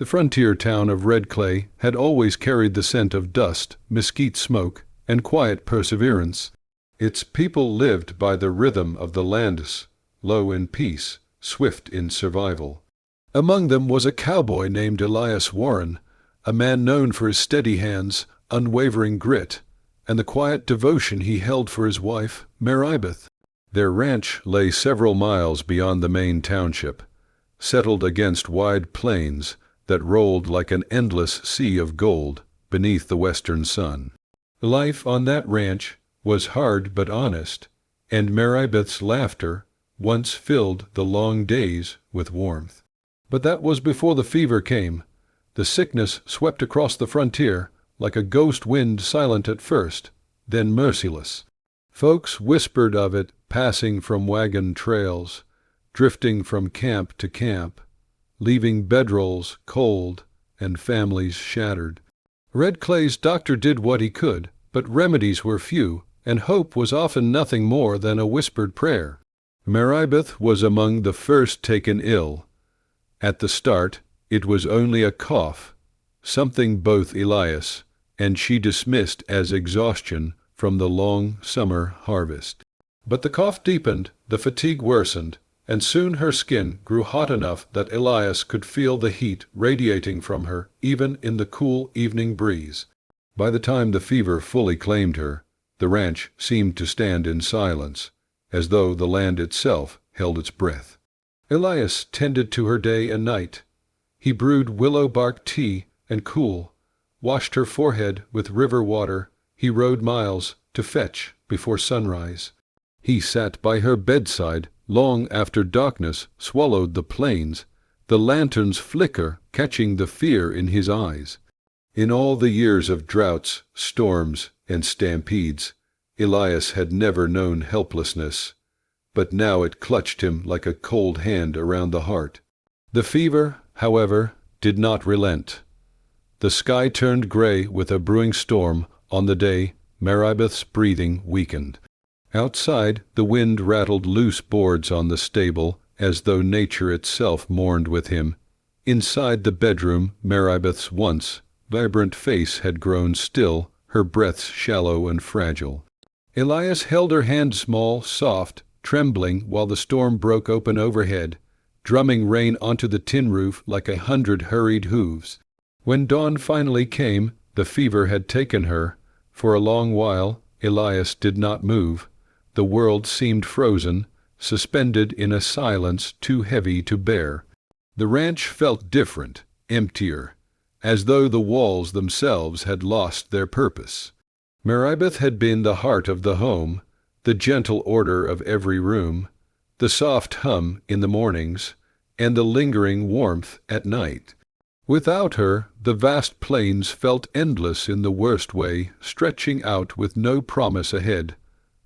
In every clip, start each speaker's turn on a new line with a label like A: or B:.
A: The frontier town of Red Clay had always carried the scent of dust, mesquite smoke, and quiet perseverance. Its people lived by the rhythm of the landes, low in peace, swift in survival. Among them was a cowboy named Elias Warren, a man known for his steady hands, unwavering grit, and the quiet devotion he held for his wife, Meribeth. Their ranch lay several miles beyond the main township, settled against wide plains that rolled like an endless sea of gold beneath the western sun. Life on that ranch was hard but honest, and Meribeth's laughter once filled the long days with warmth. But that was before the fever came. The sickness swept across the frontier like a ghost wind, silent at first, then merciless. Folks whispered of it passing from wagon trails, drifting from camp to camp, leaving bedrolls cold and families shattered. Red Clay's doctor did what he could, but remedies were few, and hope was often nothing more than a whispered prayer. Meribeth was among the first taken ill. At the start, it was only a cough, something both Elias and she dismissed as exhaustion from the long summer harvest. But the cough deepened, the fatigue worsened, and soon her skin grew hot enough that Elias could feel the heat radiating from her even in the cool evening breeze. By the time the fever fully claimed her, the ranch seemed to stand in silence, as though the land itself held its breath. Elias tended to her day and night. He brewed willow bark tea and cool, washed her forehead with river water. He rode miles to fetch before sunrise. He sat by her bedside long after darkness swallowed the plains, the lantern's flicker catching the fear in his eyes. In all the years of droughts, storms, and stampedes, Elias had never known helplessness, but now it clutched him like a cold hand around the heart. The fever, however, did not relent. The sky turned gray with a brewing storm on the day Meribeth's breathing weakened. Outside, the wind rattled loose boards on the stable as though nature itself mourned with him. Inside the bedroom, Meribeth's once vibrant face had grown still, her breaths shallow and fragile. Elias held her hand small, soft, trembling while the storm broke open overhead, drumming rain onto the tin roof like 100 hurried hooves. When dawn finally came, the fever had taken her. For a long while, Elias did not move. The world seemed frozen, suspended in a silence too heavy to bear. The ranch felt different, emptier, as though the walls themselves had lost their purpose. Meribeth had been the heart of the home, the gentle order of every room, the soft hum in the mornings, and the lingering warmth at night. Without her, the vast plains felt endless in the worst way, stretching out with no promise ahead.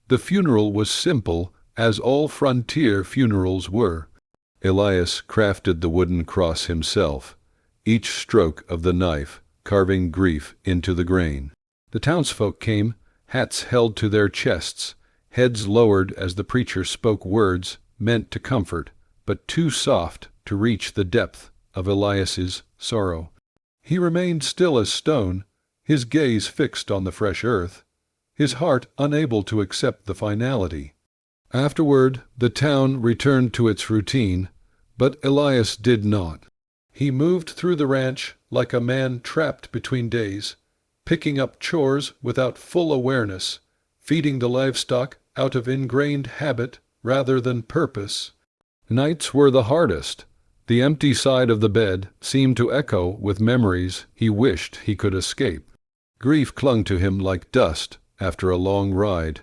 A: The funeral was simple, as all frontier funerals were. Elias crafted the wooden cross himself, each stroke of the knife carving grief into the grain. The townsfolk came, hats held to their chests, heads lowered as the preacher spoke words meant to comfort, but too soft to reach the depth of Elias's sorrow. He remained still as stone, his gaze fixed on the fresh earth, his heart unable to accept the finality. Afterward, the town returned to its routine, but Elias did not. He moved through the ranch like a man trapped between days, picking up chores without full awareness, feeding the livestock out of ingrained habit rather than purpose. Nights were the hardest. The empty side of the bed seemed to echo with memories he wished he could escape. Grief clung to him like dust after a long ride.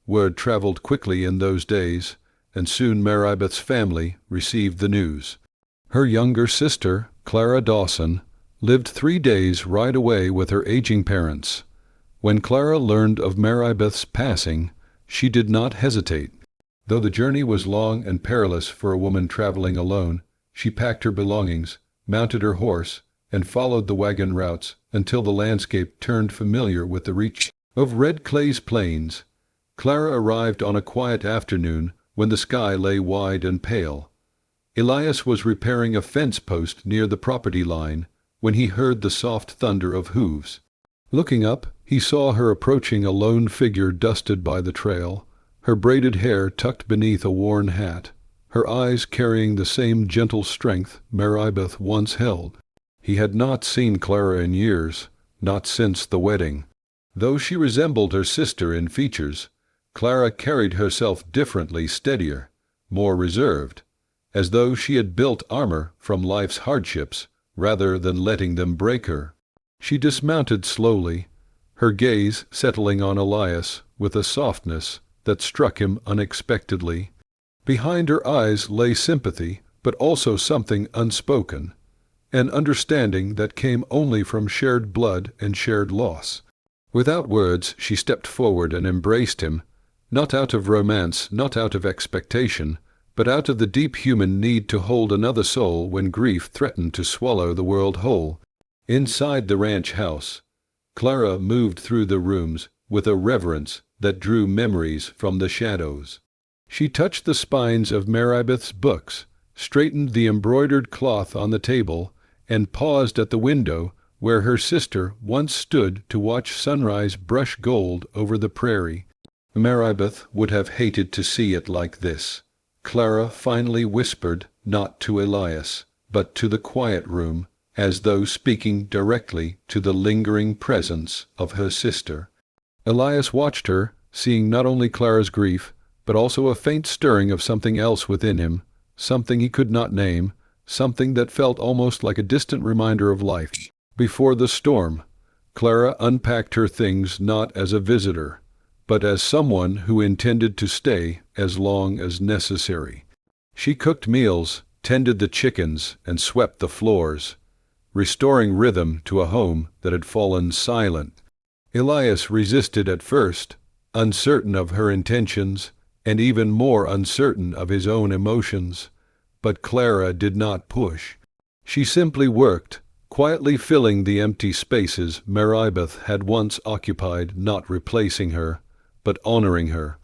A: Word traveled quickly in those days, and soon Meribeth's family received the news. Her younger sister, Clara Dawson, lived 3 days right away with her aging parents. When Clara learned of Meribeth's passing, she did not hesitate. Though the journey was long and perilous for a woman traveling alone, she packed her belongings, mounted her horse, and followed the wagon routes until the landscape turned familiar with the reach of Red Clay's plains. Clara arrived on a quiet afternoon when the sky lay wide and pale. Elias was repairing a fence post near the property line when he heard the soft thunder of hooves. Looking up, he saw her approaching, a lone figure dusted by the trail, her braided hair tucked beneath a worn hat, her eyes carrying the same gentle strength Maribeth once held. He had not seen Clara in years, not since the wedding. Though she resembled her sister in features, Clara carried herself differently, steadier, more reserved, as though she had built armor from life's hardships rather than letting them break her. She dismounted slowly, her gaze settling on Elias with a softness that struck him unexpectedly. Behind her eyes lay sympathy, but also something unspoken, an understanding that came only from shared blood and shared loss. Without words, she stepped forward and embraced him, not out of romance, not out of expectation, but out of the deep human need to hold another soul when grief threatened to swallow the world whole. Inside the ranch house, Clara moved through the rooms with a reverence that drew memories from the shadows. She touched the spines of Maribeth's books, straightened the embroidered cloth on the table, and paused at the window where her sister once stood to watch sunrise brush gold over the prairie. Maribeth would have hated to see it like this. Clara finally whispered, not to Elias, but to the quiet room, as though speaking directly to the lingering presence of her sister. Elias watched her, seeing not only Clara's grief, but also a faint stirring of something else within him, something he could not name, something that felt almost like a distant reminder of life. Before the storm, Clara unpacked her things not as a visitor, but as someone who intended to stay as long as necessary. She cooked meals, tended the chickens, and swept the floors, restoring rhythm to a home that had fallen silent. Elias resisted at first, uncertain of her intentions, and even more uncertain of his own emotions. But Clara did not push. She simply worked, quietly filling the empty spaces Maribeth had once occupied, not replacing her, but honoring her.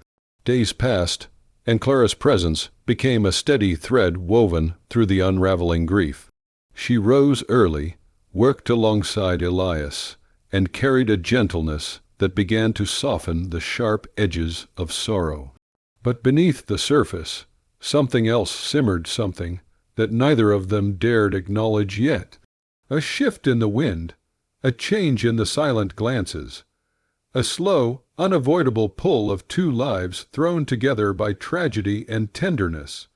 A: Days passed, and Clara's presence became a steady thread woven through the unraveling grief. She rose early, worked alongside Elias, and carried a gentleness that began to soften the sharp edges of sorrow. But beneath the surface, something else simmered, something that neither of them dared acknowledge yet. A shift in the wind, a change in the silent glances, a slow, unavoidable pull of two lives thrown together by tragedy and tenderness.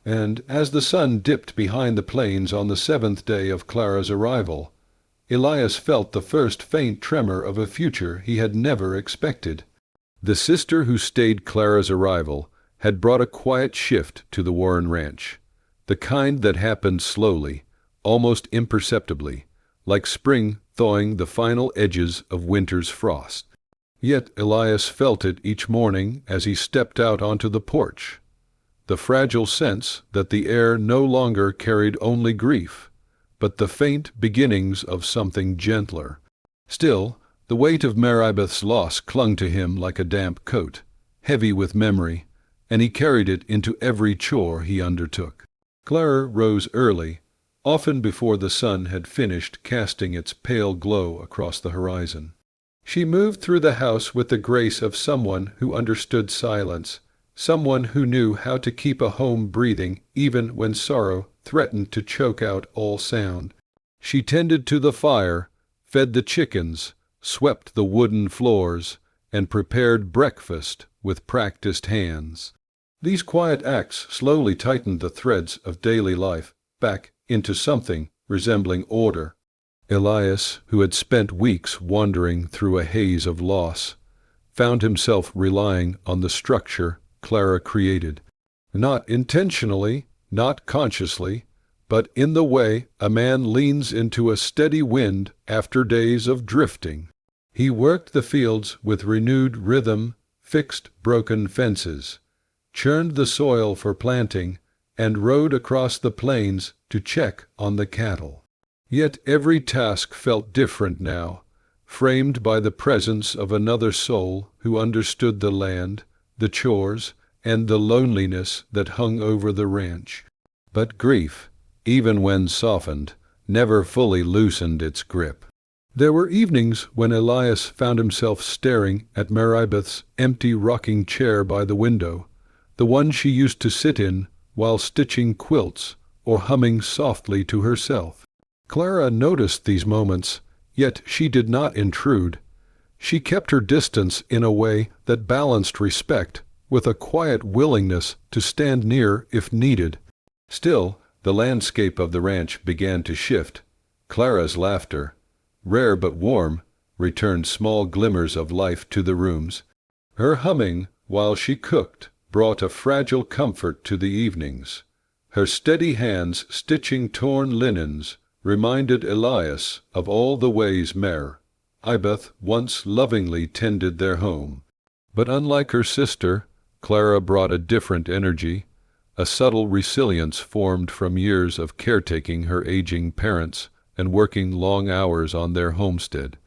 A: And as the sun dipped behind the plains on the 7th day of Clara's arrival, Elias felt the first faint tremor of a future he had never expected. The sister who stayed Clara's arrival had brought a quiet shift to the Warren Ranch, the kind that happened slowly, almost imperceptibly, like spring thawing the final edges of winter's frost. Yet Elias felt it each morning as he stepped out onto the porch, the fragile sense that the air no longer carried only grief, but the faint beginnings of something gentler. Still, the weight of Maribeth's loss clung to him like a damp coat, heavy with memory, and he carried it into every chore he undertook. Clara rose early, often before the sun had finished casting its pale glow across the horizon. She moved through the house with the grace of someone who understood silence, someone who knew how to keep a home breathing even when sorrow threatened to choke out all sound. She tended to the fire, fed the chickens, swept the wooden floors, and prepared breakfast with practiced hands. These quiet acts slowly tightened the threads of daily life back into something resembling order. Elias, who had spent weeks wandering through a haze of loss, found himself relying on the structure Clara created, not intentionally, not consciously, but in the way a man leans into a steady wind after days of drifting. He worked the fields with renewed rhythm, fixed broken fences, churned the soil for planting, and rode across the plains to check on the cattle. Yet every task felt different now, framed by the presence of another soul who understood the land, the chores, and the loneliness that hung over the ranch. But grief, even when softened, never fully loosened its grip. There were evenings when Elias found himself staring at Maribeth's empty rocking chair by the window, the one she used to sit in while stitching quilts or humming softly to herself. Clara noticed these moments, yet she did not intrude. She kept her distance in a way that balanced respect with a quiet willingness to stand near if needed. Still, the landscape of the ranch began to shift. Clara's laughter, rare but warm, returned small glimmers of life to the rooms. Her humming, while she cooked, brought a fragile comfort to the evenings. Her steady hands stitching torn linens reminded Elias of all the ways Maribeth once lovingly tended their home. But unlike her sister, Clara brought a different energy, a subtle resilience formed from years of caretaking her aging parents and working long hours on their homestead.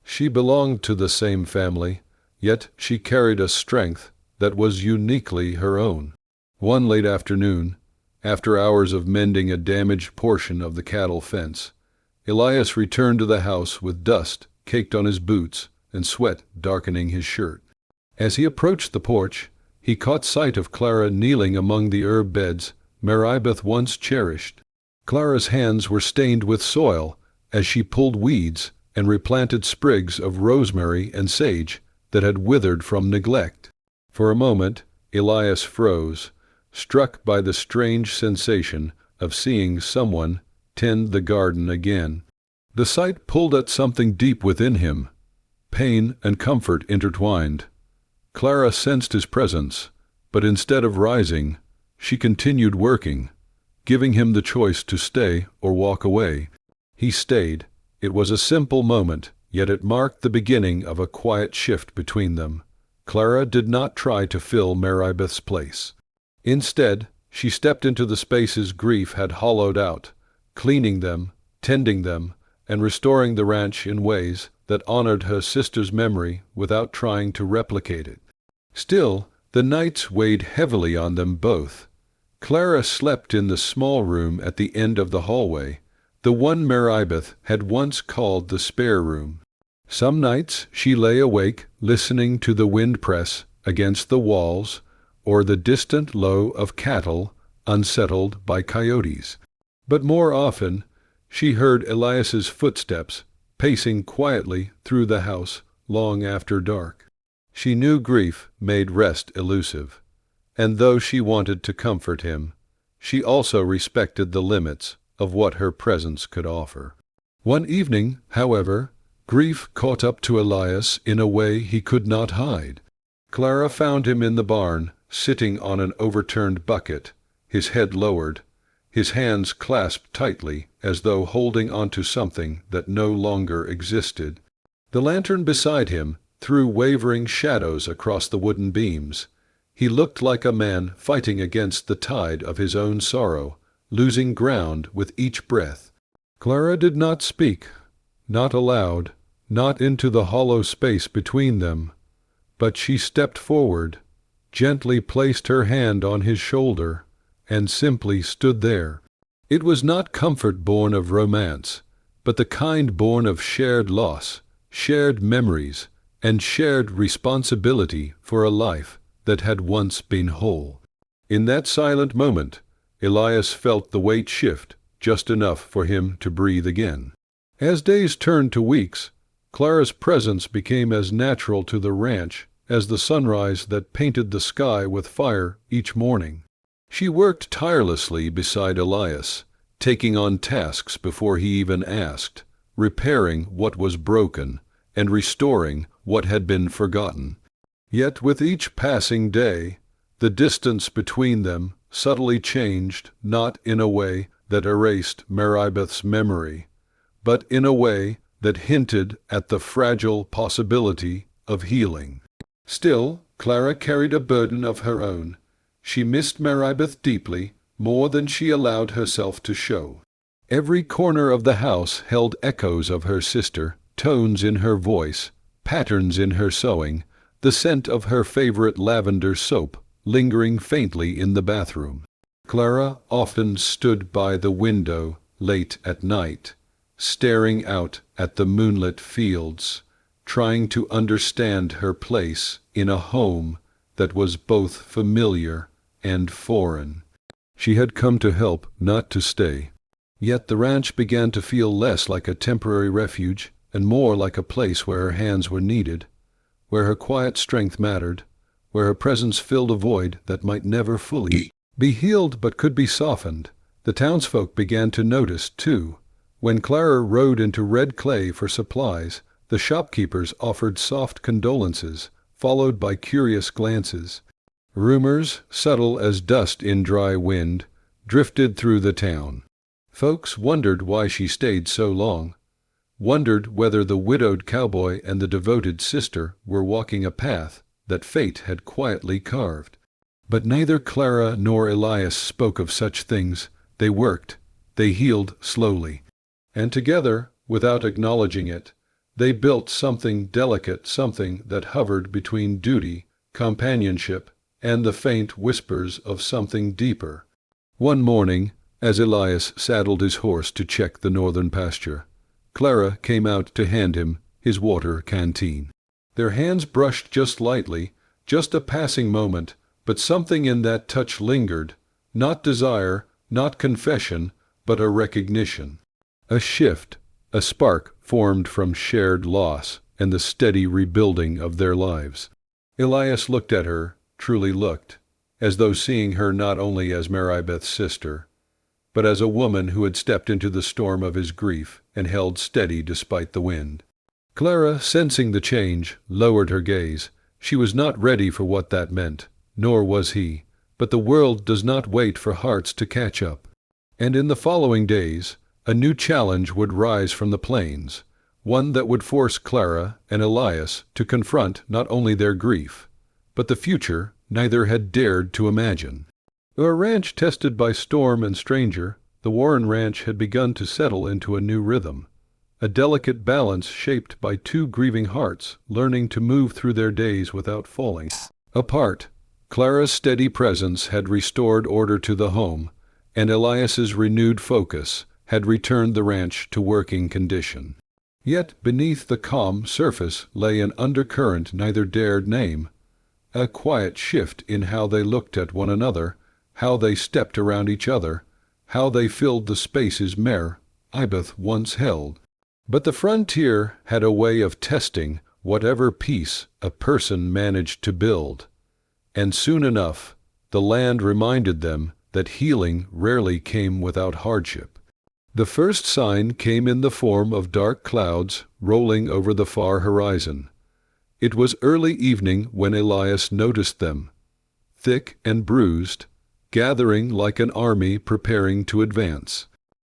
A: She belonged to the same family, yet she carried a strength that was uniquely her own. One late afternoon, after hours of mending a damaged portion of the cattle fence, Elias returned to the house with dust caked on his boots and sweat darkening his shirt. As he approached the porch, he caught sight of Clara kneeling among the herb beds Maribeth once cherished. Clara's hands were stained with soil as she pulled weeds and replanted sprigs of rosemary and sage that had withered from neglect. For a moment, Elias froze, struck by the strange sensation of seeing someone tend the garden again. The sight pulled at something deep within him. Pain and comfort intertwined. Clara sensed his presence, but instead of rising, she continued working, giving him the choice to stay or walk away. He stayed. It was a simple moment, yet it marked the beginning of a quiet shift between them. Clara did not try to fill Maribeth's place. Instead, she stepped into the spaces grief had hollowed out, cleaning them, tending them, and restoring the ranch in ways that honored her sister's memory without trying to replicate it. Still, the nights weighed heavily on them both. Clara slept in the small room at the end of the hallway, the one Maribeth had once called the spare room. Some nights she lay awake listening to the wind press against the walls or the distant low of cattle unsettled by coyotes. But more often she heard Elias's footsteps pacing quietly through the house long after dark. She knew grief made rest elusive, and though she wanted to comfort him, she also respected the limits of what her presence could offer. One evening, however, grief caught up to Elias in a way he could not hide. Clara found him in the barn, sitting on an overturned bucket, his head lowered, his hands clasped tightly as though holding onto something that no longer existed. The lantern beside him threw wavering shadows across the wooden beams. He looked like a man fighting against the tide of his own sorrow, losing ground with each breath. Clara did not speak, not aloud, not into the hollow space between them, but she stepped forward, gently placed her hand on his shoulder, and simply stood there. It was not comfort born of romance, but the kind born of shared loss, shared memories, and shared responsibility for a life that had once been whole. In that silent moment, Elias felt the weight shift just enough for him to breathe again. As days turned to weeks, Clara's presence became as natural to the ranch as the sunrise that painted the sky with fire each morning. She worked tirelessly beside Elias, taking on tasks before he even asked, repairing what was broken and restoring what had been forgotten. Yet with each passing day, the distance between them subtly changed, not in a way that erased Maribeth's memory, but in a way that hinted at the fragile possibility of healing. Still, Clara carried a burden of her own. She missed Maribeth deeply, more than she allowed herself to show. Every corner of the house held echoes of her sister, tones in her voice, patterns in her sewing, the scent of her favorite lavender soap lingering faintly in the bathroom. Clara often stood by the window, late at night, staring out at the moonlit fields, trying to understand her place in a home that was both familiar and foreign. She had come to help, not to stay. Yet the ranch began to feel less like a temporary refuge and more like a place where her hands were needed, where her quiet strength mattered, where her presence filled a void that might never fully be healed but could be softened. The townsfolk began to notice, too. When Clara rode into Red Clay for supplies, the shopkeepers offered soft condolences, followed by curious glances. Rumors, subtle as dust in dry wind, drifted through the town. Folks wondered why she stayed so long, wondered whether the widowed cowboy and the devoted sister were walking a path that fate had quietly carved. But neither Clara nor Elias spoke of such things. They worked, they healed slowly, and together, without acknowledging it, they built something delicate, something that hovered between duty, companionship, and the faint whispers of something deeper. One morning, as Elias saddled his horse to check the northern pasture, Clara came out to hand him his water canteen. Their hands brushed just lightly, just a passing moment, but something in that touch lingered, not desire, not confession, but a recognition. A shift, a spark formed from shared loss and the steady rebuilding of their lives. Elias looked at her, truly looked, as though seeing her not only as Meribeth's sister, but as a woman who had stepped into the storm of his grief and held steady despite the wind. Clara, sensing the change, lowered her gaze. She was not ready for what that meant, nor was he, but the world does not wait for hearts to catch up. And in the following days, a new challenge would rise from the plains, one that would force Clara and Elias to confront not only their grief, but the future neither had dared to imagine. A ranch tested by storm and stranger, the Warren Ranch had begun to settle into a new rhythm, a delicate balance shaped by two grieving hearts learning to move through their days without falling apart. Clara's steady presence had restored order to the home, and Elias's renewed focus had returned the ranch to working condition. Yet beneath the calm surface lay an undercurrent neither dared name, a quiet shift in how they looked at one another, how they stepped around each other, how they filled the spaces Ibeth once held. But the frontier had a way of testing whatever peace a person managed to build, and soon enough the land reminded them that healing rarely came without hardship. The first sign came in the form of dark clouds rolling over the far horizon. It was early evening when Elias noticed them, thick and bruised, gathering like an army preparing to advance.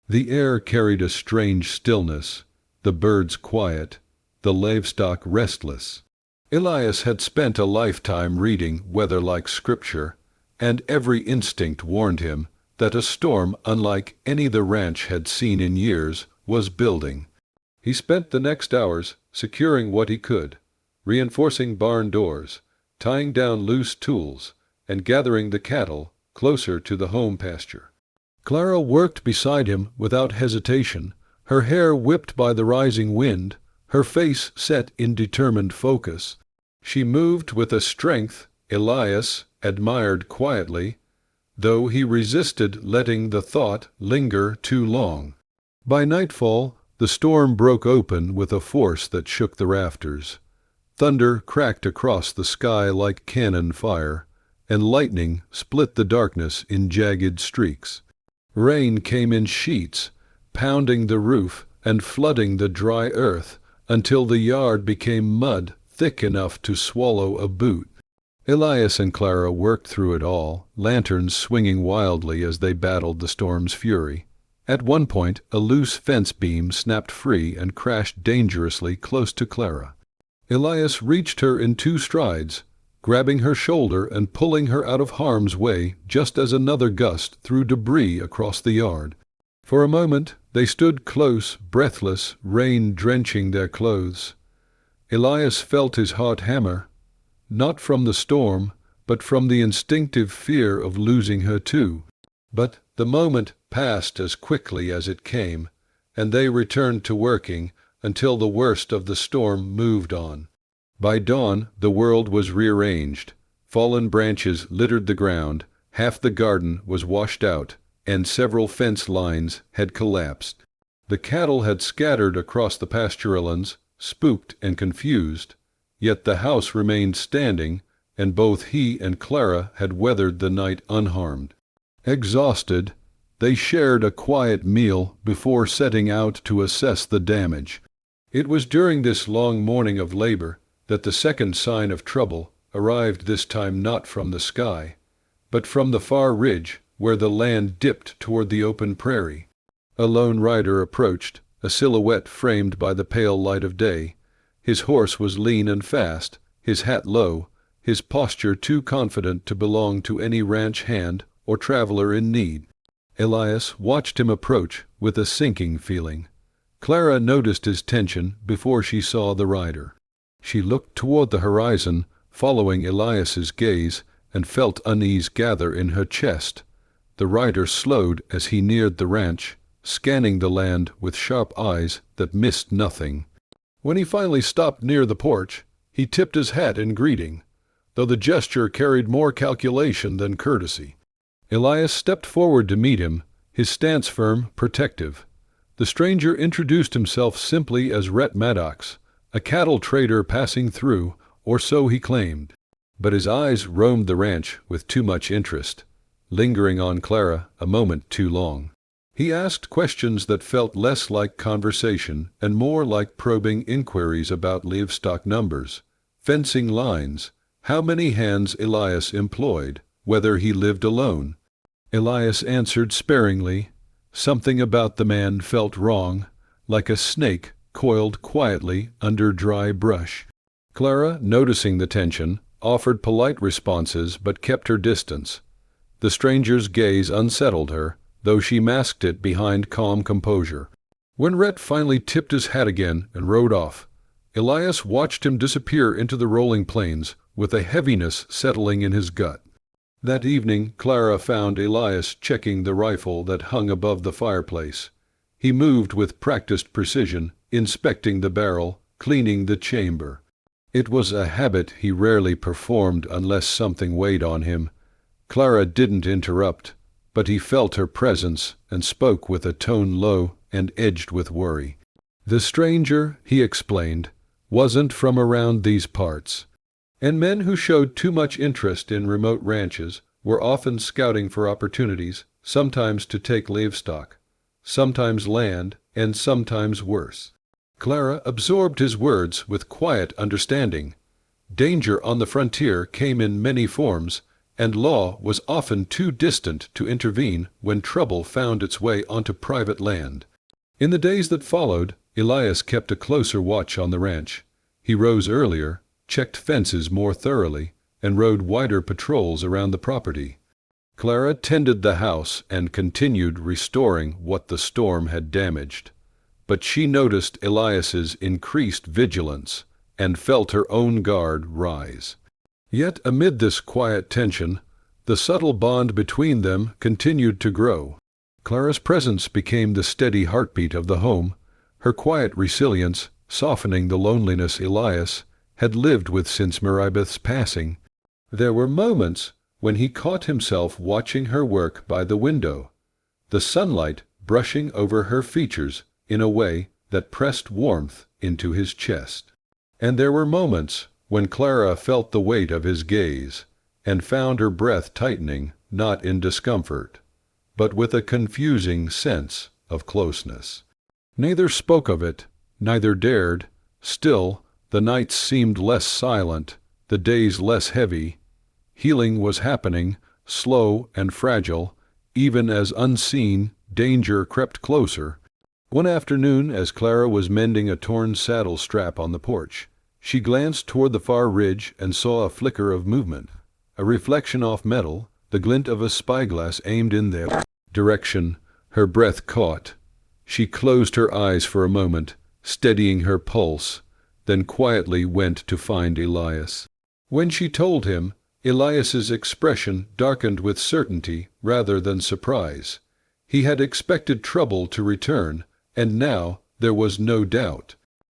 A: The air carried a strange stillness, the birds quiet, the livestock restless. Elias had spent a lifetime reading weather-like scripture, and every instinct warned him that a storm unlike any the ranch had seen in years was building. He spent the next hours securing what he could, reinforcing barn doors, tying down loose tools, and gathering the cattle closer to the home pasture. Clara worked beside him without hesitation, her hair whipped by the rising wind, her face set in determined focus. She moved with a strength Elias admired quietly, though he resisted letting the thought linger too long. By nightfall, the storm broke open with a force that shook the rafters. Thunder cracked across the sky like cannon fire, and lightning split the darkness in jagged streaks. Rain came in sheets, pounding the roof and flooding the dry earth until the yard became mud thick enough to swallow a boot. Elias and Clara worked through it all, lanterns swinging wildly as they battled the storm's fury. At one point, a loose fence beam snapped free and crashed dangerously close to Clara. Elias reached her in 2 strides, grabbing her shoulder and pulling her out of harm's way just as another gust threw debris across the yard. For a moment, they stood close, breathless, rain drenching their clothes. Elias felt his heart hammer, not from the storm, but from the instinctive fear of losing her too. But the moment passed as quickly as it came, and they returned to working until the worst of the storm moved on. By dawn, the world was rearranged. Fallen branches littered the ground, half the garden was washed out, and several fence lines had collapsed. The cattle had scattered across the pasturelands, spooked and confused, yet the house remained standing, and both he and Clara had weathered the night unharmed. Exhausted, they shared a quiet meal before setting out to assess the damage. It was during this long morning of labor that the second sign of trouble arrived, this time not from the sky, but from the far ridge where the land dipped toward the open prairie. A lone rider approached, a silhouette framed by the pale light of day. His horse was lean and fast, his hat low, his posture too confident to belong to any ranch hand or traveler in need. Elias watched him approach with a sinking feeling. Clara noticed his tension before she saw the rider. She looked toward the horizon, following Elias's gaze, and felt unease gather in her chest. The rider slowed as he neared the ranch, scanning the land with sharp eyes that missed nothing. When he finally stopped near the porch, he tipped his hat in greeting, though the gesture carried more calculation than courtesy. Elias stepped forward to meet him, his stance firm, protective. The stranger introduced himself simply as Rhett Maddox, a cattle trader passing through, or so he claimed. But his eyes roamed the ranch with too much interest, lingering on Clara a moment too long. He asked questions that felt less like conversation and more like probing inquiries about livestock numbers, fencing lines, how many hands Elias employed, whether he lived alone. Elias answered sparingly. Something about the man felt wrong, like a snake coiled quietly under dry brush. Clara, noticing the tension, offered polite responses but kept her distance. The stranger's gaze unsettled her, though she masked it behind calm composure. When Rhett finally tipped his hat again and rode off, Elias watched him disappear into the rolling plains with a heaviness settling in his gut. That evening Clara found Elias checking the rifle that hung above the fireplace. He moved with practiced precision, inspecting the barrel, cleaning the chamber. It was a habit he rarely performed unless something weighed on him. Clara didn't interrupt, but he felt her presence and spoke with a tone low and edged with worry. The stranger, he explained, wasn't from around these parts, and men who showed too much interest in remote ranches were often scouting for opportunities, sometimes to take livestock, sometimes land, and sometimes worse. Clara absorbed his words with quiet understanding. Danger on the frontier came in many forms, and law was often too distant to intervene when trouble found its way onto private land. In the days that followed, Elias kept a closer watch on the ranch. He rose earlier, checked fences more thoroughly, and rode wider patrols around the property. Clara tended the house and continued restoring what the storm had damaged. But she noticed Elias's increased vigilance and felt her own guard rise. Yet amid this quiet tension, the subtle bond between them continued to grow. Clara's presence became the steady heartbeat of the home, her quiet resilience softening the loneliness Elias had lived with since Meribeth's passing. There were moments when he caught himself watching her work by the window, the sunlight brushing over her features in a way that pressed warmth into his chest. And there were moments when Clara felt the weight of his gaze and found her breath tightening, not in discomfort, but with a confusing sense of closeness. Neither spoke of it, neither dared. Still, the nights seemed less silent, the days less heavy. Healing was happening, slow and fragile, even as unseen danger crept closer. One afternoon, as Clara was mending a torn saddle strap on the porch, she glanced toward the far ridge and saw a flicker of movement, a reflection off metal, the glint of a spyglass aimed in their direction. Her breath caught. She closed her eyes for a moment, steadying her pulse, then quietly went to find Elias. When she told him, Elias's expression darkened with certainty rather than surprise. He had expected trouble to return, and now there was no doubt.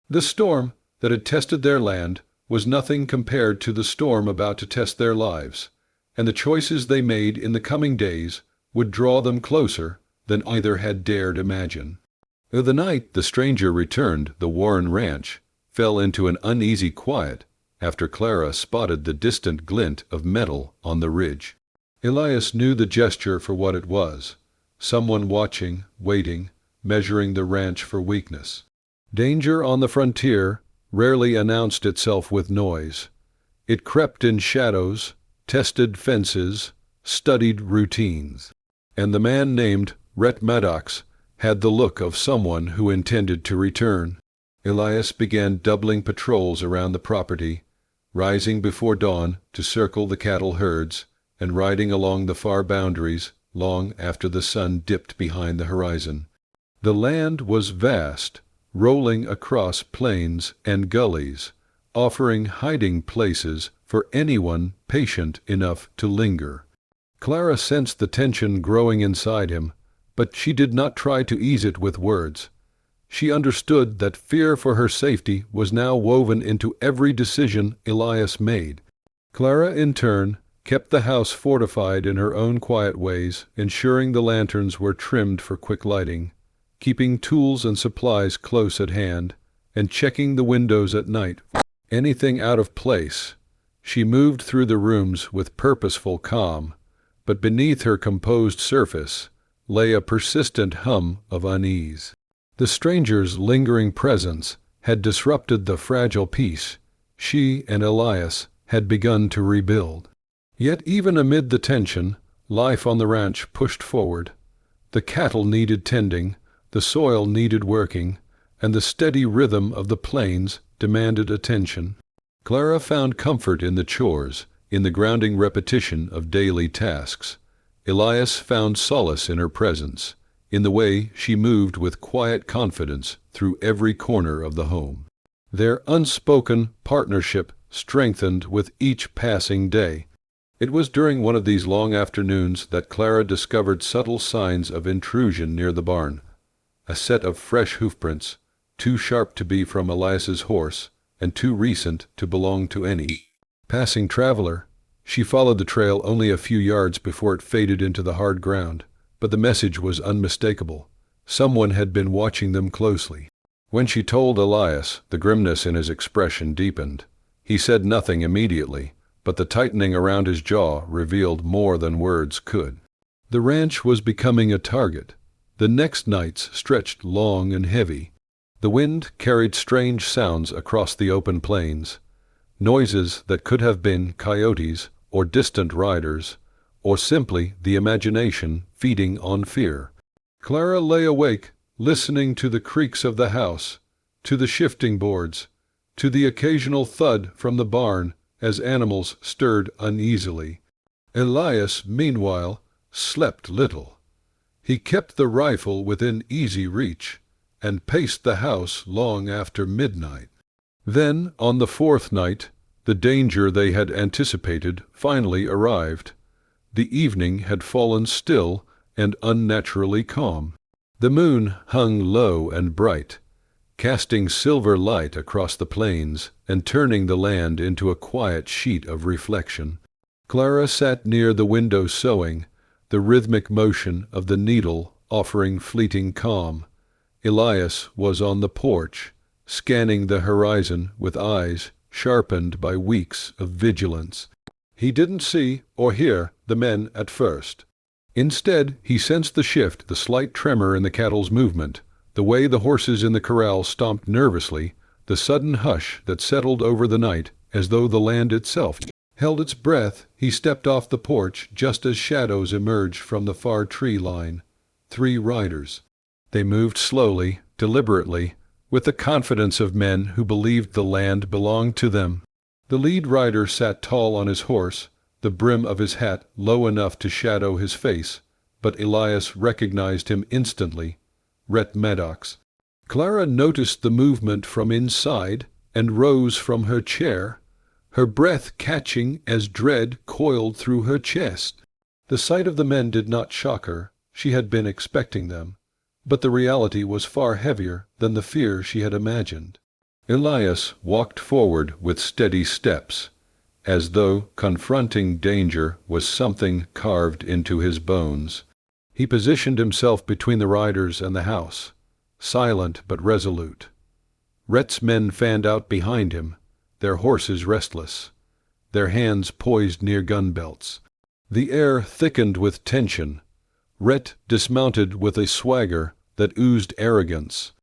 A: The storm that had tested their land was nothing compared to the storm about to test their lives, and the choices they made in the coming days would draw them closer than either had dared imagine. The night the stranger returned, the Warren Ranch fell into an uneasy quiet after Clara spotted the distant glint of metal on the ridge. Elias knew the gesture for what it was: someone watching, waiting, measuring the ranch for weakness. Danger on the frontier rarely announced itself with noise. It crept in shadows, tested fences, studied routines. And the man named Rhett Maddox had the look of someone who intended to return. Elias began doubling patrols around the property, rising before dawn to circle the cattle herds, and riding along the far boundaries long after the sun dipped behind the horizon. The land was vast, rolling across plains and gullies, offering hiding places for anyone patient enough to linger. Clara sensed the tension growing inside him, but she did not try to ease it with words. She understood that fear for her safety was now woven into every decision Elias made. Clara, in turn, kept the house fortified in her own quiet ways, ensuring the lanterns were trimmed for quick lighting, keeping tools and supplies close at hand, and checking the windows at night for anything out of place. She moved through the rooms with purposeful calm, but beneath her composed surface lay a persistent hum of unease. The stranger's lingering presence had disrupted the fragile peace she and Elias had begun to rebuild. Yet even amid the tension, life on the ranch pushed forward. The cattle needed tending, the soil needed working, and the steady rhythm of the plains demanded attention. Clara found comfort in the chores, in the grounding repetition of daily tasks. Elias found solace in her presence, in the way she moved with quiet confidence through every corner of the home. Their unspoken partnership strengthened with each passing day. It was during one of these long afternoons that Clara discovered subtle signs of intrusion near the barn. A set of fresh hoofprints, too sharp to be from Elias's horse, and too recent to belong to any passing traveler. She followed the trail only a few yards before it faded into the hard ground, but the message was unmistakable. Someone had been watching them closely. When she told Elias, the grimness in his expression deepened. He said nothing immediately, but the tightening around his jaw revealed more than words could. The ranch was becoming a target. The next nights stretched long and heavy. The wind carried strange sounds across the open plains, noises that could have been coyotes or distant riders, or simply the imagination feeding on fear. Clara lay awake, listening to the creaks of the house, to the shifting boards, to the occasional thud from the barn as animals stirred uneasily. Elias, meanwhile, slept little. He kept the rifle within easy reach, and paced the house long after midnight. Then, on the fourth night, the danger they had anticipated finally arrived. The evening had fallen still and unnaturally calm. The moon hung low and bright, casting silver light across the plains and turning the land into a quiet sheet of reflection. Clara sat near the window sewing, the rhythmic motion of the needle offering fleeting calm. Elias was on the porch, scanning the horizon with eyes sharpened by weeks of vigilance. He didn't see or hear the men at first. Instead, he sensed the shift, the slight tremor in the cattle's movement, the way the horses in the corral stomped nervously, the sudden hush that settled over the night as though the land itself held its breath. He stepped off the porch just as shadows emerged from the far tree line. 3 riders. They moved slowly, deliberately, with the confidence of men who believed the land belonged to them. The lead rider sat tall on his horse, the brim of his hat low enough to shadow his face, but Elias recognized him instantly. Rhett Maddox. Clara noticed the movement from inside and rose from her chair, her breath catching as dread coiled through her chest. The sight of the men did not shock her. She had been expecting them, but the reality was far heavier than the fear she had imagined. Elias walked forward with steady steps, as though confronting danger was something carved into his bones. He positioned himself between the riders and the house, silent but resolute. Rhett's men fanned out behind him, their horses restless, their hands poised near gun belts. The air thickened with tension. Rhett dismounted with a swagger that oozed arrogance.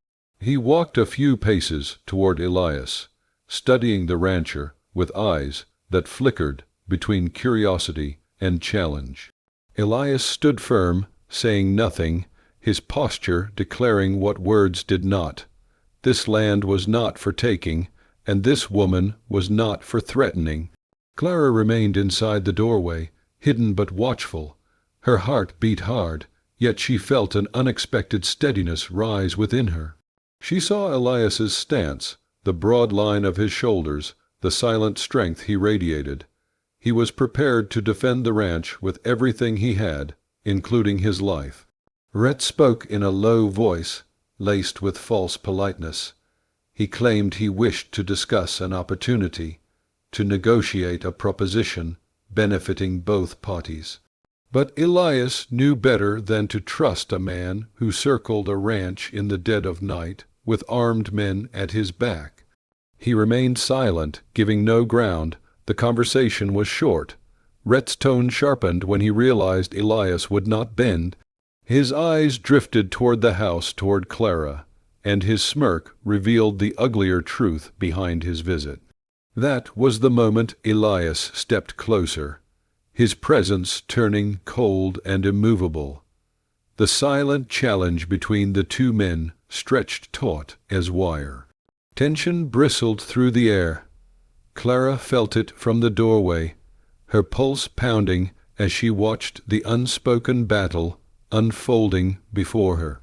A: He walked a few paces toward Elias, studying the rancher with eyes that flickered between curiosity and challenge. Elias stood firm, saying nothing, his posture declaring what words did not. This land was not for taking, and this woman was not for threatening. Clara remained inside the doorway, hidden but watchful. Her heart beat hard, yet she felt an unexpected steadiness rise within her. She saw Elias's stance, the broad line of his shoulders, the silent strength he radiated. He was prepared to defend the ranch with everything he had, including his life. Rhett spoke in a low voice, laced with false politeness. He claimed he wished to discuss an opportunity, to negotiate a proposition benefiting both parties. But Elias knew better than to trust a man who circled a ranch in the dead of night with armed men at his back. He remained silent, giving no ground. The conversation was short. Rhett's tone sharpened when he realized Elias would not bend. His eyes drifted toward the house, toward Clara, and his smirk revealed the uglier truth behind his visit. That was the moment Elias stepped closer, his presence turning cold and immovable. The silent challenge between the two men stretched taut as wire. Tension bristled through the air. Clara felt it from the doorway, her pulse pounding as she watched the unspoken battle unfolding before her.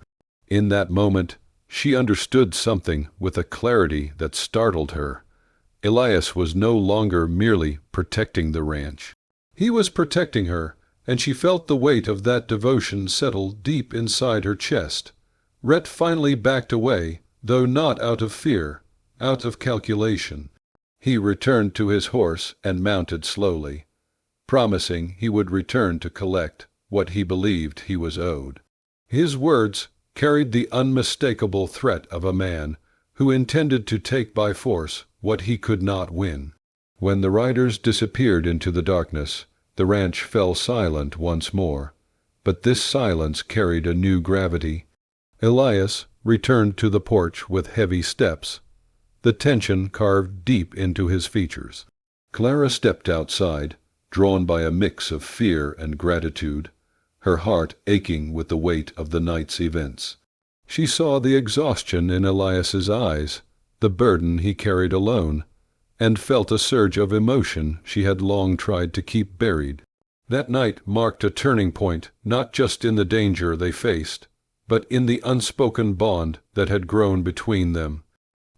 A: In that moment, she understood something with a clarity that startled her. Elias was no longer merely protecting the ranch. He was protecting her, and she felt the weight of that devotion settle deep inside her chest. Rhett finally backed away, though not out of fear, out of calculation. He returned to his horse and mounted slowly, promising he would return to collect what he believed he was owed. His words carried the unmistakable threat of a man who intended to take by force what he could not win. When the riders disappeared into the darkness, the ranch fell silent once more, but this silence carried a new gravity. Elias returned to the porch with heavy steps, the tension carved deep into his features. Clara stepped outside, drawn by a mix of fear and gratitude, her heart aching with the weight of the night's events. She saw the exhaustion in Elias's eyes, the burden he carried alone, and felt a surge of emotion she had long tried to keep buried. That night marked a turning point, not just in the danger they faced, but in the unspoken bond that had grown between them.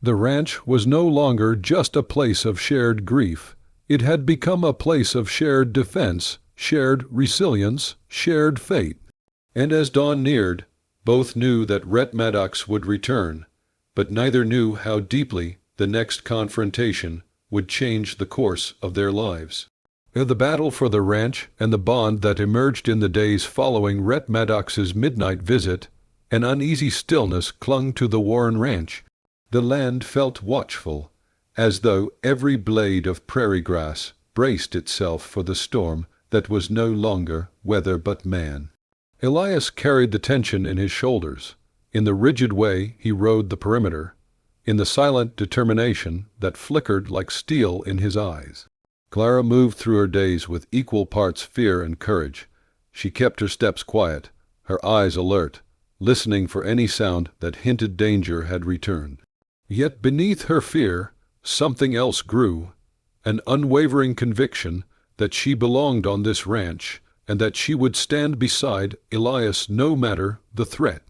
A: The ranch was no longer just a place of shared grief. It had become a place of shared defense, shared resilience, shared fate. And as dawn neared, both knew that Rhett Maddox would return, but neither knew how deeply the next confrontation would change the course of their lives. The battle for the ranch and the bond that emerged in the days following Rhett Maddox's midnight visit, an uneasy stillness clung to the Warren Ranch. The land felt watchful, as though every blade of prairie grass braced itself for the storm that was no longer weather but man. Elias carried the tension in his shoulders. In the rigid way he rode the perimeter, in the silent determination that flickered like steel in his eyes. Clara moved through her days with equal parts fear and courage. She kept her steps quiet, her eyes alert, listening for any sound that hinted danger had returned. Yet beneath her fear, something else grew, an unwavering conviction that she belonged on this ranch and that she would stand beside Elias no matter the threat.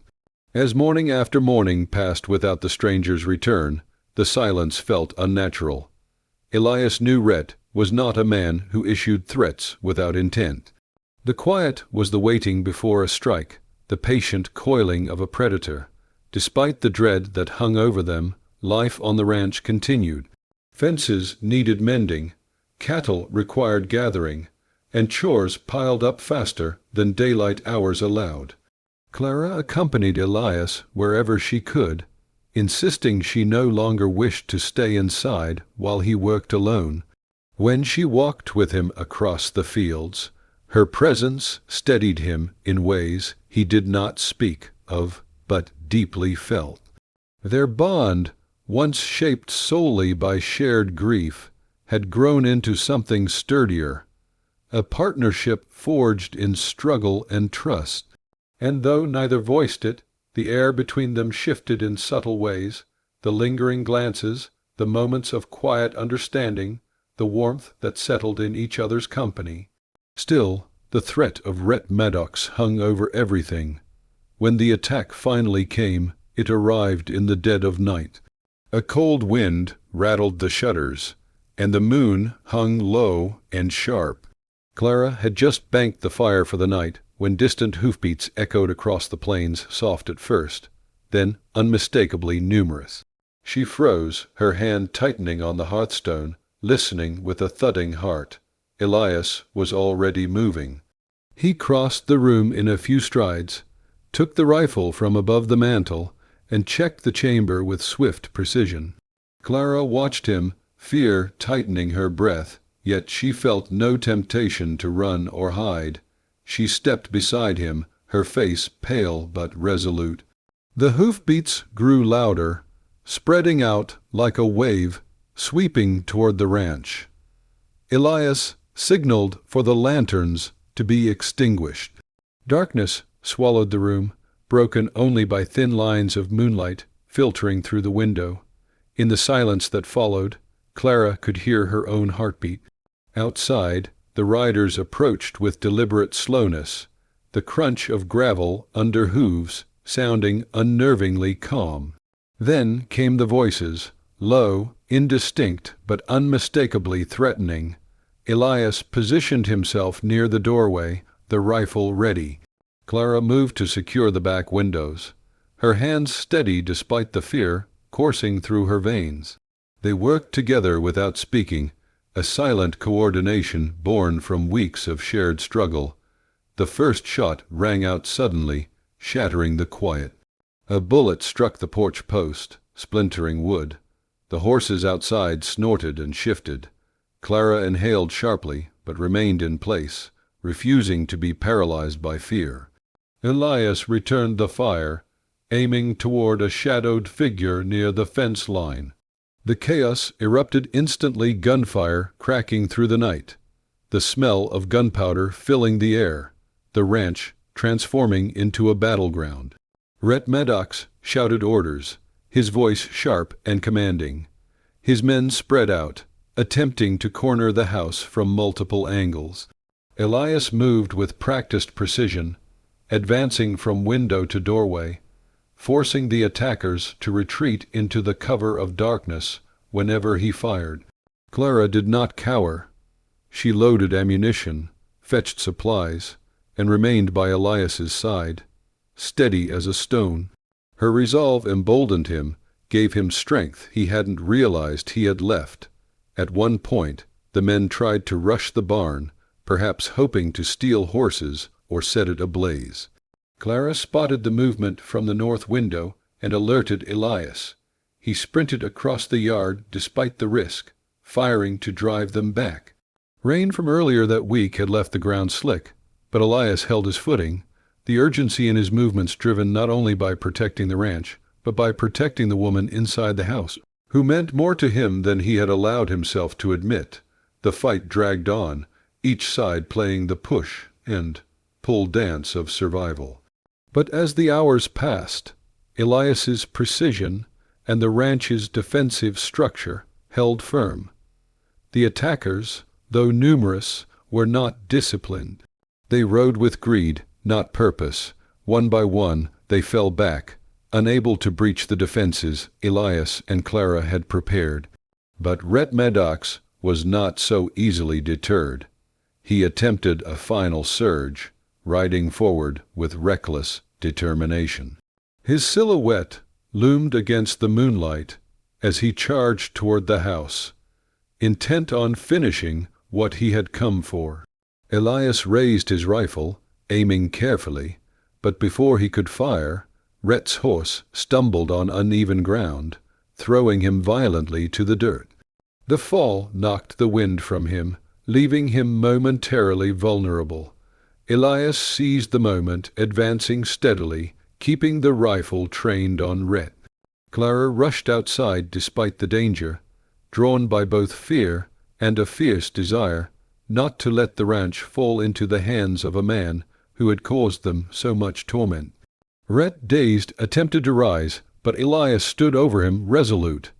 A: As morning after morning passed without the stranger's return, the silence felt unnatural. Elias knew Rhett was not a man who issued threats without intent. The quiet was the waiting before a strike, the patient coiling of a predator. Despite the dread that hung over them, life on the ranch continued. Fences needed mending, cattle required gathering, and chores piled up faster than daylight hours allowed. Clara accompanied Elias wherever she could, insisting she no longer wished to stay inside while he worked alone. When she walked with him across the fields, her presence steadied him in ways he did not speak of but deeply felt. Their bond, once shaped solely by shared grief, had grown into something sturdier, a partnership forged in struggle and trust. And though neither voiced it, the air between them shifted in subtle ways, the lingering glances, the moments of quiet understanding, the warmth that settled in each other's company. Still, the threat of Rhett Maddox hung over everything. When the attack finally came, it arrived in the dead of night. A cold wind rattled the shutters, and the moon hung low and sharp. Clara had just banked the fire for the night when distant hoofbeats echoed across the plains, soft at first, then unmistakably numerous. She froze, her hand tightening on the hearthstone, listening with a thudding heart. Elias was already moving. He crossed the room in a few strides, took the rifle from above the mantel, and checked the chamber with swift precision. Clara watched him, fear tightening her breath, yet she felt no temptation to run or hide. She stepped beside him, her face pale but resolute. The hoofbeats grew louder, spreading out like a wave, sweeping toward the ranch. Elias signaled for the lanterns to be extinguished. Darkness swallowed the room, broken only by thin lines of moonlight filtering through the window. In the silence that followed, Clara could hear her own heartbeat. Outside, the riders approached with deliberate slowness, the crunch of gravel under hooves sounding unnervingly calm. Then came the voices, low, indistinct, but unmistakably threatening. Elias positioned himself near the doorway, the rifle ready. Clara moved to secure the back windows, her hands steady despite the fear coursing through her veins. They worked together without speaking, a silent coordination born from weeks of shared struggle. The first shot rang out suddenly, shattering the quiet. A bullet struck the porch post, splintering wood. The horses outside snorted and shifted. Clara inhaled sharply, but remained in place, refusing to be paralyzed by fear. Elias returned the fire, aiming toward a shadowed figure near the fence line. The chaos erupted instantly, gunfire cracking through the night, the smell of gunpowder filling the air, the ranch transforming into a battleground. Rhett Maddox shouted orders, his voice sharp and commanding. His men spread out, attempting to corner the house from multiple angles. Elias moved with practiced precision, advancing from window to doorway, forcing the attackers to retreat into the cover of darkness whenever he fired. Clara did not cower. She loaded ammunition, fetched supplies, and remained by Elias's side, steady as a stone. Her resolve emboldened him, gave him strength he hadn't realized he had left. At one point, the men tried to rush the barn, perhaps hoping to steal horses or set it ablaze. Clara spotted the movement from the north window and alerted Elias. He sprinted across the yard despite the risk, firing to drive them back. Rain from earlier that week had left the ground slick, but Elias held his footing, the urgency in his movements driven not only by protecting the ranch, but by protecting the woman inside the house, who meant more to him than he had allowed himself to admit. The fight dragged on, each side playing the push and pull dance of survival. But as the hours passed, Elias's precision and the ranch's defensive structure held firm. The attackers, though numerous, were not disciplined. They rode with greed, not purpose. One by one, they fell back, unable to breach the defenses Elias and Clara had prepared. But Rhett Maddox was not so easily deterred. He attempted a final surge, riding forward with reckless determination. His silhouette loomed against the moonlight as he charged toward the house, intent on finishing what he had come for. Elias raised his rifle, aiming carefully, but before he could fire, Rhett's horse stumbled on uneven ground, throwing him violently to the dirt. The fall knocked the wind from him, leaving him momentarily vulnerable. Elias seized the moment, advancing steadily, keeping the rifle trained on Rhett. Clara rushed outside despite the danger, drawn by both fear and a fierce desire not to let the ranch fall into the hands of a man who had caused them so much torment. Rhett, dazed, attempted to rise, but Elias stood over him, resolute.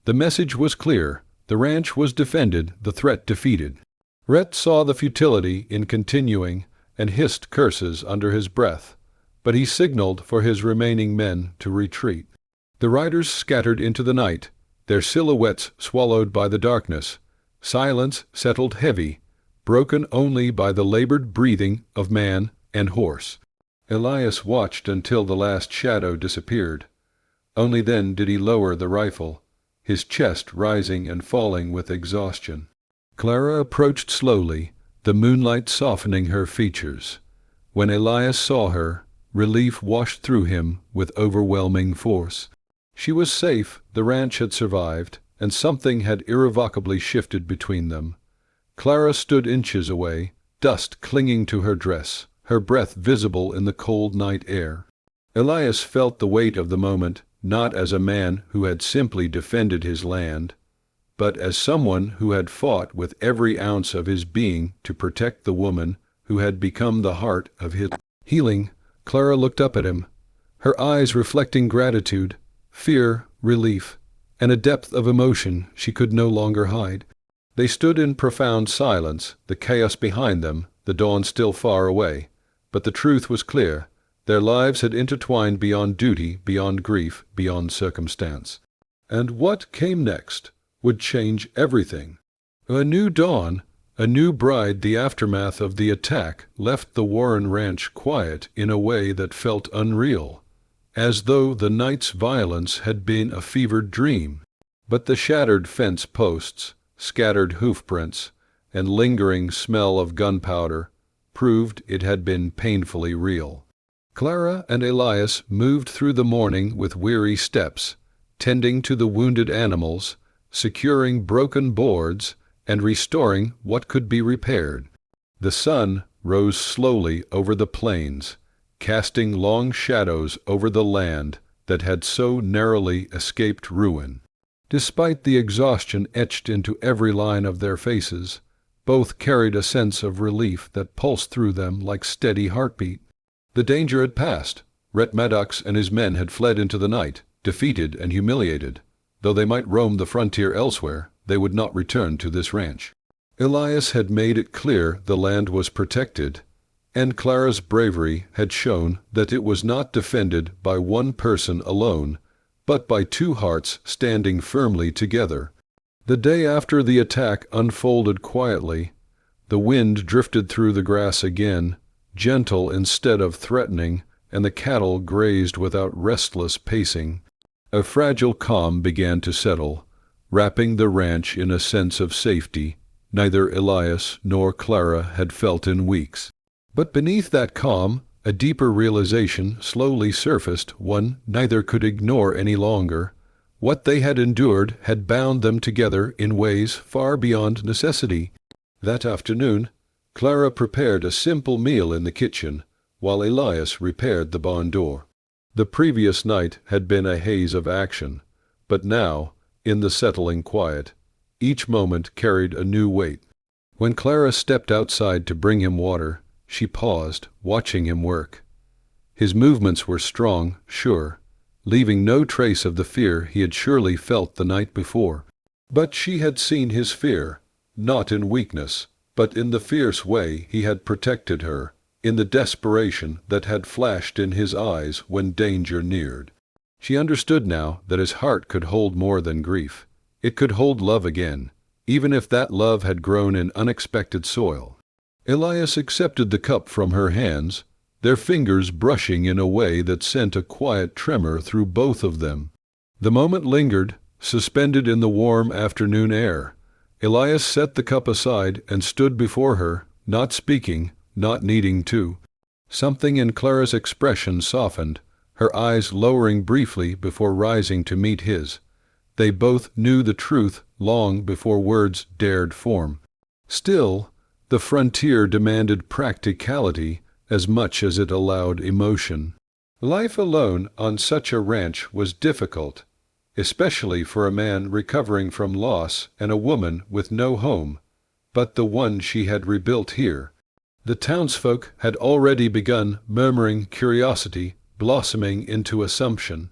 A: The message was clear. The ranch was defended, the threat defeated. Rhett saw the futility in continuing and hissed curses under his breath, but he signaled for his remaining men to retreat. The riders scattered into the night, their silhouettes swallowed by the darkness. Silence settled heavy, broken only by the labored breathing of man and horse. Elias watched until the last shadow disappeared. Only then did he lower the rifle, his chest rising and falling with exhaustion. Clara approached slowly, the moonlight softening her features. When Elias saw her, relief washed through him with overwhelming force. She was safe, the ranch had survived, and something had irrevocably shifted between them. Clara stood inches away, dust clinging to her dress, her breath visible in the cold night air. Elias felt the weight of the moment, not as a man who had simply defended his land, but as someone who had fought with every ounce of his being to protect the woman who had become the heart of his healing. Clara looked up at him, her eyes reflecting gratitude, fear, relief, and a depth of emotion she could no longer hide. They stood in profound silence, the chaos behind them, the dawn still far away. But the truth was clear. Their lives had intertwined beyond duty, beyond grief, beyond circumstance. And what came next would change everything. A new dawn, a new bride. The aftermath of the attack left the Warren Ranch quiet in a way that felt unreal, as though the night's violence had been a fevered dream. But the shattered fence posts, scattered hoofprints, and lingering smell of gunpowder proved it had been painfully real. Clara and Elias moved through the morning with weary steps, tending to the wounded animals, securing broken boards, and restoring what could be repaired. The sun rose slowly over the plains, casting long shadows over the land that had so narrowly escaped ruin. Despite the exhaustion etched into every line of their faces, both carried a sense of relief that pulsed through them like steady heartbeat. The danger had passed. Rhett Maddox and his men had fled into the night, defeated and humiliated. Though they might roam the frontier elsewhere, they would not return to this ranch. Elias had made it clear the land was protected, and Clara's bravery had shown that it was not defended by one person alone, but by two hearts standing firmly together. The day after the attack unfolded quietly. The wind drifted through the grass again, gentle instead of threatening, and the cattle grazed without restless pacing. A fragile calm began to settle, wrapping the ranch in a sense of safety neither Elias nor Clara had felt in weeks. But beneath that calm, a deeper realization slowly surfaced, one neither could ignore any longer. What they had endured had bound them together in ways far beyond necessity. That afternoon, Clara prepared a simple meal in the kitchen, while Elias repaired the barn door. The previous night had been a haze of action, but now, in the settling quiet, each moment carried a new weight. When Clara stepped outside to bring him water, she paused, watching him work. His movements were strong, sure, leaving no trace of the fear he had surely felt the night before. But she had seen his fear, not in weakness, but in the fierce way he had protected her, in the desperation that had flashed in his eyes when danger neared. She understood now that his heart could hold more than grief. It could hold love again, even if that love had grown in unexpected soil. Elias accepted the cup from her hands, their fingers brushing in a way that sent a quiet tremor through both of them. The moment lingered, suspended in the warm afternoon air. Elias set the cup aside and stood before her, not speaking, not needing to. Something in Clara's expression softened, her eyes lowering briefly before rising to meet his. They both knew the truth long before words dared form. Still, the frontier demanded practicality as much as it allowed emotion. Life alone on such a ranch was difficult, especially for a man recovering from loss and a woman with no home but the one she had rebuilt here. The townsfolk had already begun murmuring curiosity, blossoming into assumption.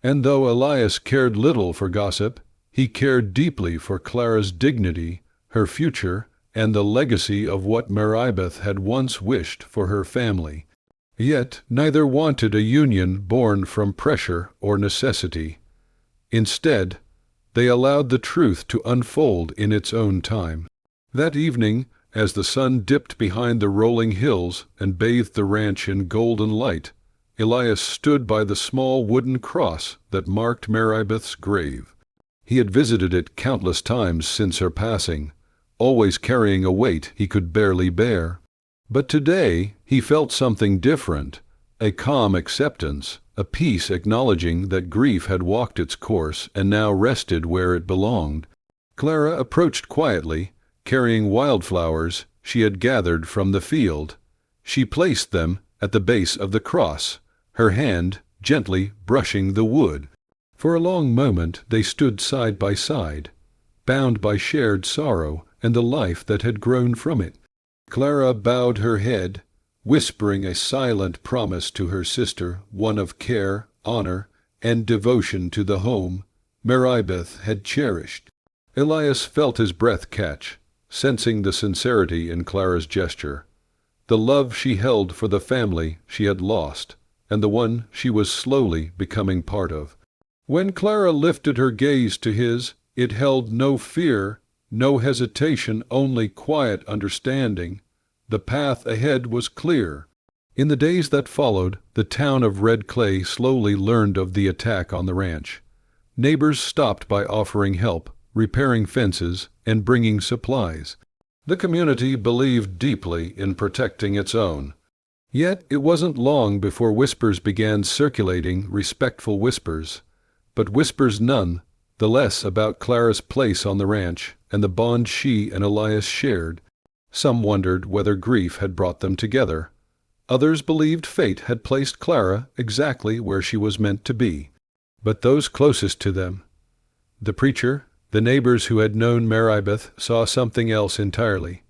A: And though Elias cared little for gossip, he cared deeply for Clara's dignity, her future, and the legacy of what Meribeth had once wished for her family. Yet neither wanted a union born from pressure or necessity. Instead, they allowed the truth to unfold in its own time. That evening, as the sun dipped behind the rolling hills and bathed the ranch in golden light, Elias stood by the small wooden cross that marked Meribeth's grave. He had visited it countless times since her passing, always carrying a weight he could barely bear. But today he felt something different, a calm acceptance, a peace acknowledging that grief had walked its course and now rested where it belonged. Clara approached quietly, carrying wildflowers she had gathered from the field. She placed them at the base of the cross, her hand gently brushing the wood. For a long moment they stood side by side, bound by shared sorrow and the life that had grown from it. Clara bowed her head, whispering a silent promise to her sister, one of care, honor, and devotion to the home Meribeth had cherished. Elias felt his breath catch, sensing the sincerity in Clara's gesture, the love she held for the family she had lost, and the one she was slowly becoming part of. When Clara lifted her gaze to his, it held no fear, no hesitation, only quiet understanding. The path ahead was clear. In the days that followed, the town of Red Clay slowly learned of the attack on the ranch. Neighbors stopped by offering help, repairing fences, and bringing supplies. The community believed deeply in protecting its own. Yet it wasn't long before whispers began circulating, respectful whispers, but whispers none the less about Clara's place on the ranch and the bond she and Elias shared. Some wondered whether grief had brought them together. Others believed fate had placed Clara exactly where she was meant to be. But those closest to them, the preacher, the neighbors who had known Meribeth, saw something else entirely.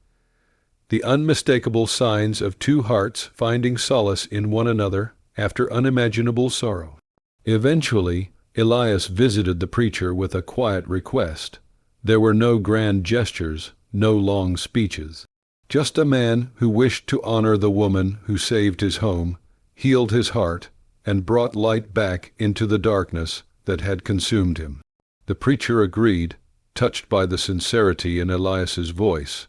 A: The unmistakable signs of two hearts finding solace in one another after unimaginable sorrow. Eventually, Elias visited the preacher with a quiet request. There were no grand gestures, no long speeches. Just a man who wished to honor the woman who saved his home, healed his heart, and brought light back into the darkness that had consumed him. The preacher agreed, touched by the sincerity in Elias's voice.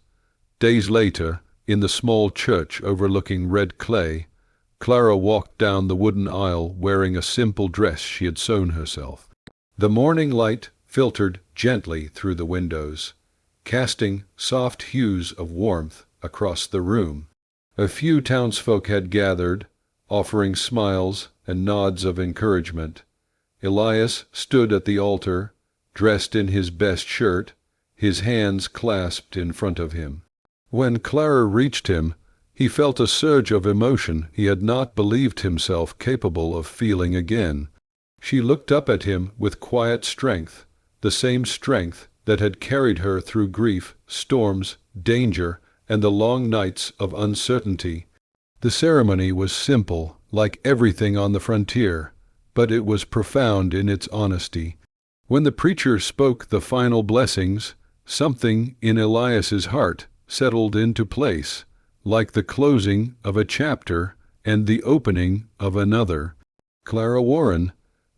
A: Days later, in the small church overlooking Red Clay, Clara walked down the wooden aisle wearing a simple dress she had sewn herself. The morning light filtered gently through the windows, casting soft hues of warmth across the room. A few townsfolk had gathered, offering smiles and nods of encouragement. Elias stood at the altar, dressed in his best shirt, his hands clasped in front of him. When Clara reached him, he felt a surge of emotion he had not believed himself capable of feeling again. She looked up at him with quiet strength, the same strength that had carried her through grief, storms, danger, and the long nights of uncertainty. The ceremony was simple, like everything on the frontier, but it was profound in its honesty. When the preacher spoke the final blessings, something in Elias's heart settled into place, like the closing of a chapter and the opening of another. Clara Warren,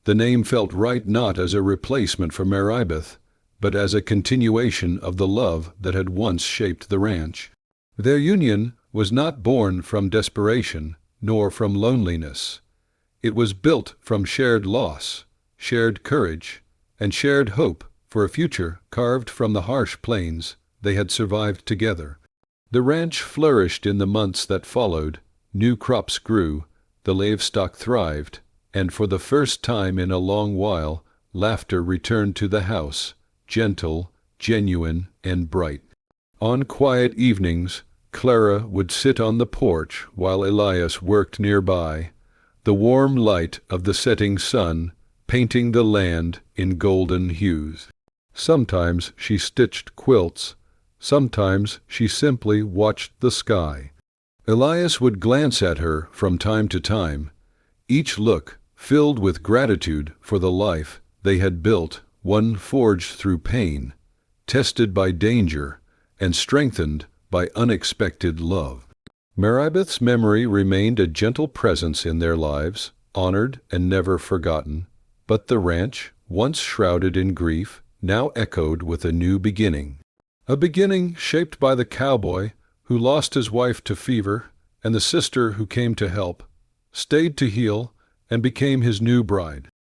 A: the name felt right not as a replacement for Meribeth, but as a continuation of the love that had once shaped the ranch. Their union was not born from desperation, nor from loneliness. It was built from shared loss, shared courage, and shared hope for a future carved from the harsh plains they had survived together. The ranch flourished in the months that followed. New crops grew, the livestock thrived, and for the first time in a long while, laughter returned to the house, gentle, genuine, and bright. On quiet evenings, Clara would sit on the porch while Elias worked nearby, the warm light of the setting sun painting the land in golden hues. Sometimes she stitched quilts, sometimes she simply watched the sky. Elias would glance at her from time to time, each look filled with gratitude for the life they had built, one forged through pain, tested by danger, and strengthened by unexpected love. Meribeth's memory remained a gentle presence in their lives, honored and never forgotten, but the ranch, once shrouded in grief, now echoed with a new beginning. A beginning shaped by the cowboy who lost his wife to fever and the sister who came to help, stayed to heal, and became his new bride.